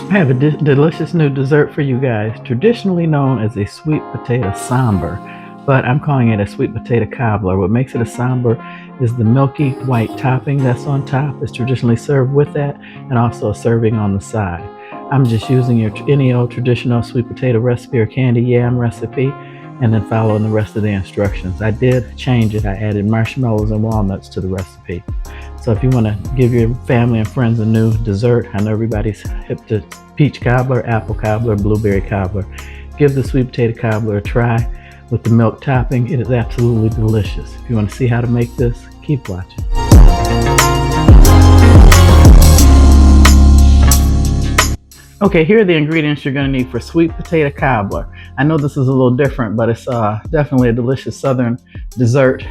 I have a delicious new dessert for you guys, traditionally known as a sweet potato sambar, but I'm calling it a sweet potato cobbler. What makes it a sambar is the milky white topping that's on top. It's traditionally served with that, and also a serving on the side. I'm just using your any old traditional sweet potato recipe or candy yam recipe, and then following the rest of the instructions. I did change it. I added marshmallows and walnuts to the recipe. So if you want to give your family and friends a new dessert, I know everybody's hip to peach cobbler, apple cobbler, blueberry cobbler. Give the sweet potato cobbler a try with the milk topping. It is absolutely delicious. If you want to see how to make this, keep watching. Okay, here are the ingredients you're going to need for sweet potato cobbler. I know this is a little different, but it's definitely a delicious southern dessert.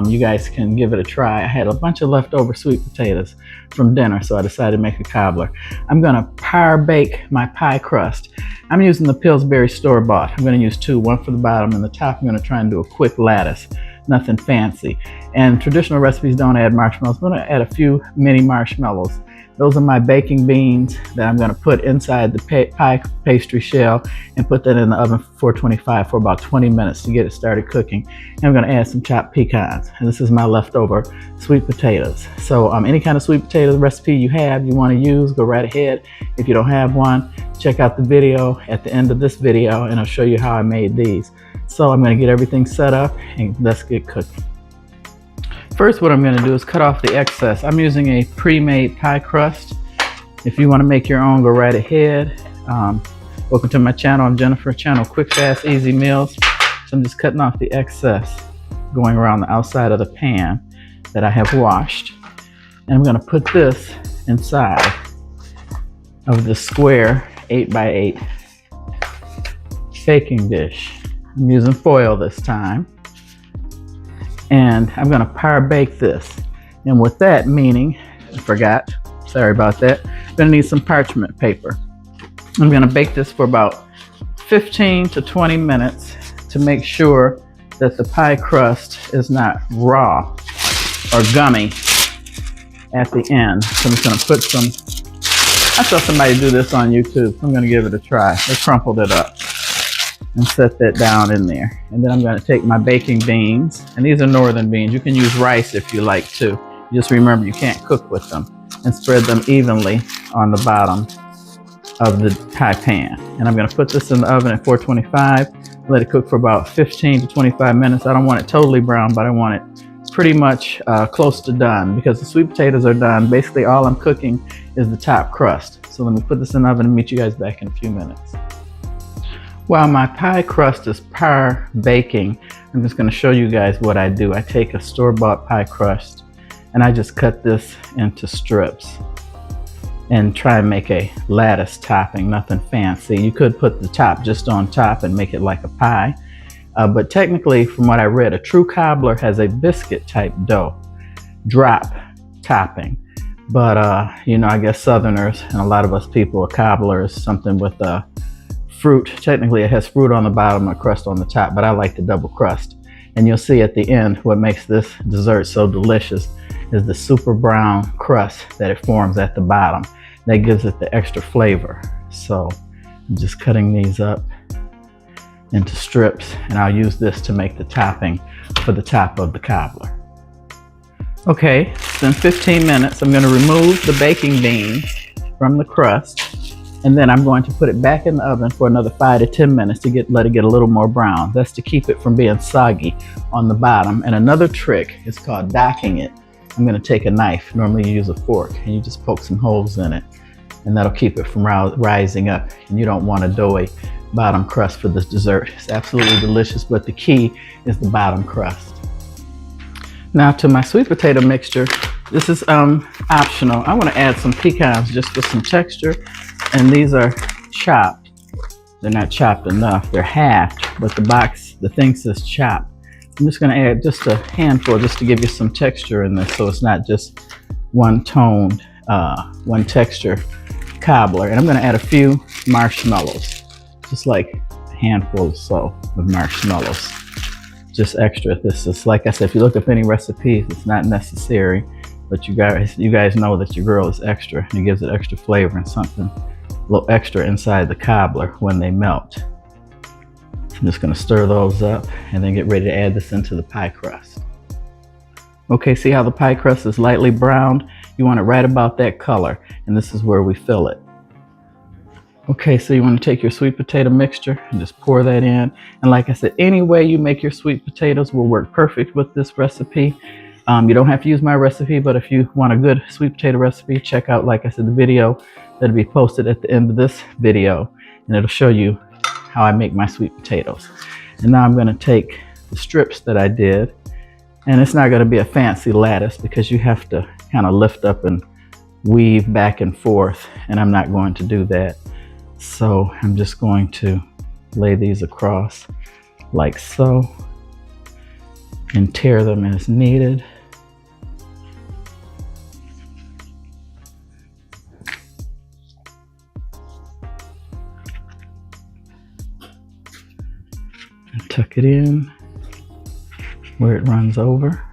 You guys can give it a try. I had a bunch of leftover sweet potatoes from dinner, so I decided to make a cobbler. I'm going to par bake my pie crust. I'm using the Pillsbury store-bought. I'm going to use two, one for the bottom and the top. I'm going to try and do a quick lattice, nothing fancy. And traditional recipes don't add marshmallows. I'm going to add a few mini marshmallows. Those are my baking beans that I'm going to put inside the pie pastry shell and put that in the oven for 425 for about 20 minutes to get it started cooking. And I'm going to add some chopped pecans. And this is my leftover sweet potatoes. So any kind of sweet potato recipe you want to use, go right ahead. If you don't have one, check out the video at the end of this video and I'll show you how I made these. So I'm going to get everything set up and let's get cooking. First, what I'm going to do is cut off the excess. I'm using a pre-made pie crust. If you want to make your own, go right ahead. Welcome to my channel. I'm Jennifer, channel Quick, Fast, Easy Meals. So I'm just cutting off the excess going around the outside of the pan that I have washed. And I'm going to put this inside of the square 8x8 baking dish. I'm using foil this time. And I'm going to par bake this. And with that meaning, I forgot, sorry about that, I'm going to need some parchment paper. I'm going to bake this for about 15 to 20 minutes to make sure that the pie crust is not raw or gummy at the end. So I'm just going to put some, I saw somebody do this on YouTube, so I'm going to give it a try. They crumpled it up and set that down in there. And then I'm going to take my baking beans, and these are northern beans. You can use rice if you like to. Just remember you can't cook with them, and spread them evenly on the bottom of the pie pan. And I'm going to put this in the oven at 425, let it cook for about 15 to 25 minutes. I don't want it totally brown, but I want it pretty much close to done, because the sweet potatoes are done. Basically all I'm cooking is the top crust. So let me put this in the oven and meet you guys back in a few minutes. While my pie crust is par baking, I'm just going to show you guys what I do. I take a store-bought pie crust and I just cut this into strips and try and make a lattice topping, nothing fancy. You could put the top just on top and make it like a pie, but technically from what I read, a true cobbler has a biscuit type dough, drop topping. But you know, I guess Southerners and a lot of us people, a cobbler is something with fruit. Technically it has fruit on the bottom and crust on the top, but I like the double crust. And you'll see at the end what makes this dessert so delicious is the super brown crust that it forms at the bottom. That gives it the extra flavor. So I'm just cutting these up into strips, and I'll use this to make the topping for the top of the cobbler. Okay, it's been 15 minutes. I'm going to remove the baking beans from the crust, and then I'm going to put it back in the oven for another 5 to 10 minutes to let it get a little more brown. That's to keep it from being soggy on the bottom. And another trick is called docking it. I'm going to take a knife. Normally you use a fork, and you just poke some holes in it, and that'll keep it from rising up. And you don't want a doughy bottom crust for this dessert. It's absolutely delicious, but the key is the bottom crust. Now to my sweet potato mixture. This is optional. I want to add some pecans just for some texture. And these are chopped. They're not chopped enough. They're halved, but the thing says chopped. I'm just going to add just a handful just to give you some texture in this, so it's not just one toned, one texture cobbler. And I'm going to add a few marshmallows, just like a handful or so of marshmallows. Just extra. This is, like I said, if you look up any recipes, it's not necessary, but you guys know that your girl is extra, and it gives it extra flavor and something a little extra inside the cobbler when they melt. I'm just going to stir those up and then get ready to add this into the pie crust. Okay, see how the pie crust is lightly browned? You want it right about that color, and this is where we fill it. Okay, so you want to take your sweet potato mixture and just pour that in. And like I said, any way you make your sweet potatoes will work perfect with this recipe. You don't have to use my recipe, but if you want a good sweet potato recipe, check out, like I said, the video that'll be posted at the end of this video, and it'll show you how I make my sweet potatoes. And now I'm going to take the strips that I did, and it's not going to be a fancy lattice because you have to kind of lift up and weave back and forth, and I'm not going to do that. So I'm just going to lay these across like so and tear them as needed. And tuck it in where it runs over.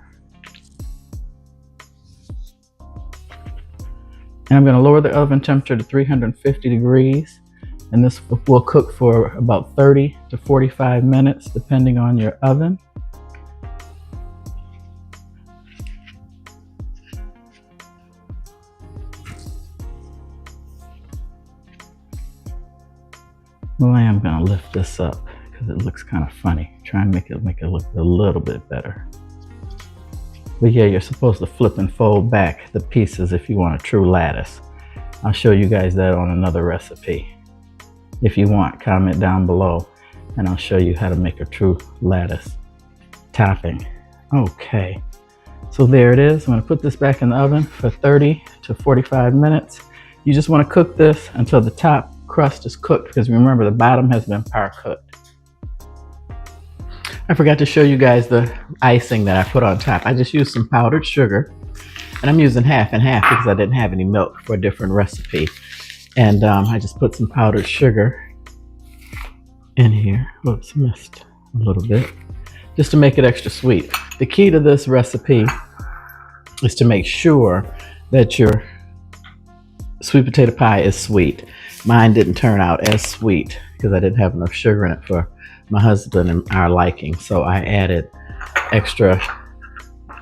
And I'm going to lower the oven temperature to 350 degrees. And this will cook for about 30 to 45 minutes, depending on your oven. Well, I am going to lift this up because it looks kind of funny. Try and make it look a little bit better. But yeah, you're supposed to flip and fold back the pieces if you want a true lattice. I'll show you guys that on another recipe. If you want, comment down below and I'll show you how to make a true lattice topping. Okay, so there it is. I'm going to put this back in the oven for 30 to 45 minutes. You just want to cook this until the top crust is cooked, because remember, the bottom has been par cooked. I forgot to show you guys the icing that I put on top. I just used some powdered sugar, and I'm using half and half because I didn't have any milk for a different recipe. And I just put some powdered sugar in here. Whoops, missed a little bit. Just to make it extra sweet. The key to this recipe is to make sure that your sweet potato pie is sweet. Mine didn't turn out as sweet because I didn't have enough sugar in it for my husband and our liking. So I added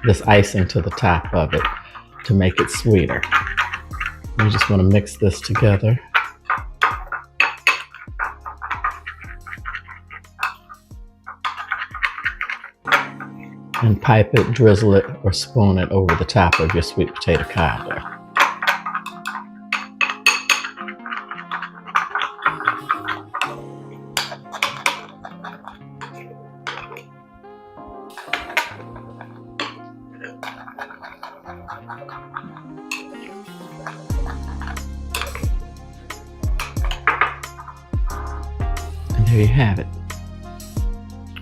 this icing to the top of it to make it sweeter. You just want to mix this together. And pipe it, drizzle it, or spoon it over the top of your sweet potato cobbler. There you have it.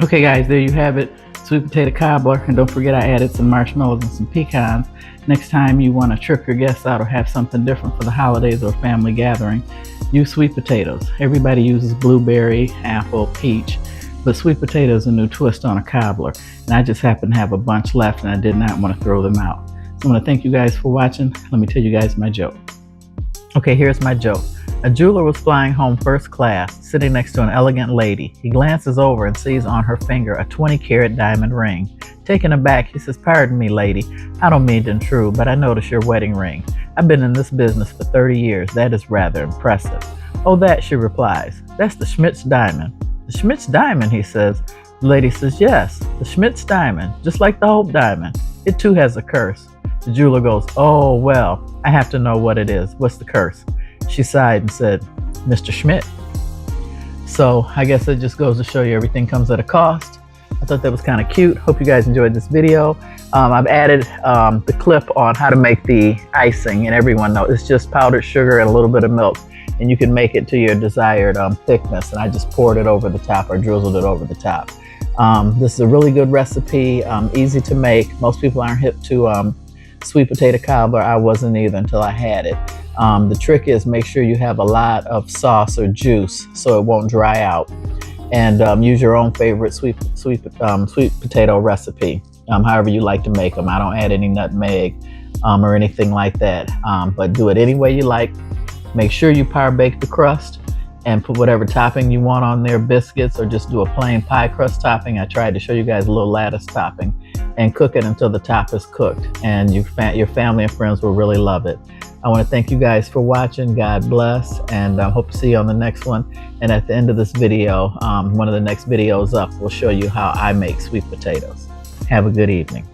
Okay guys, there you have it. Sweet potato cobbler. And don't forget, I added some marshmallows and some pecans. Next time you want to trick your guests out or have something different for the holidays or family gathering, use sweet potatoes. Everybody uses blueberry, apple, peach, but sweet potato is a new twist on a cobbler. And I just happen to have a bunch left and I did not want to throw them out. So I want to thank you guys for watching. Let me tell you guys my joke. Okay, here's my joke. A jeweler was flying home first class, sitting next to an elegant lady. He glances over and sees on her finger a 20-carat diamond ring. Taken aback, he says, "Pardon me, lady. I don't mean to intrude, but I noticed your wedding ring. I've been in this business for 30 years. That is rather impressive." "Oh, that," she replies. "That's the Schmidt's diamond." "The Schmidt's diamond," he says. The lady says, "Yes, the Schmidt's diamond, just like the Hope diamond. It too has a curse." The jeweler goes, "Oh, well, I have to know what it is. What's the curse?" She sighed and said, "Mr. Schmidt." So I guess it just goes to show you everything comes at a cost. I thought that was kind of cute. Hope you guys enjoyed this video. I've added the clip on how to make the icing, and everyone knows it's just powdered sugar and a little bit of milk, and you can make it to your desired thickness. And I just poured it over the top or drizzled it over the top. This is a really good recipe, easy to make. Most people aren't hip to sweet potato cobbler. I wasn't either until I had it. The trick is make sure you have a lot of sauce or juice so it won't dry out, and use your own favorite sweet potato recipe, however you like to make them. I don't add any nutmeg or anything like that, but do it any way you like. Make sure you par bake the crust and put whatever topping you want on there, biscuits, or just do a plain pie crust topping. I tried to show you guys a little lattice topping, and cook it until the top is cooked, and your family and friends will really love it. I want to thank you guys for watching. God bless, and I hope to see you on the next one. And at the end of this video, one of the next videos up will show you how I make sweet potatoes. Have a good evening.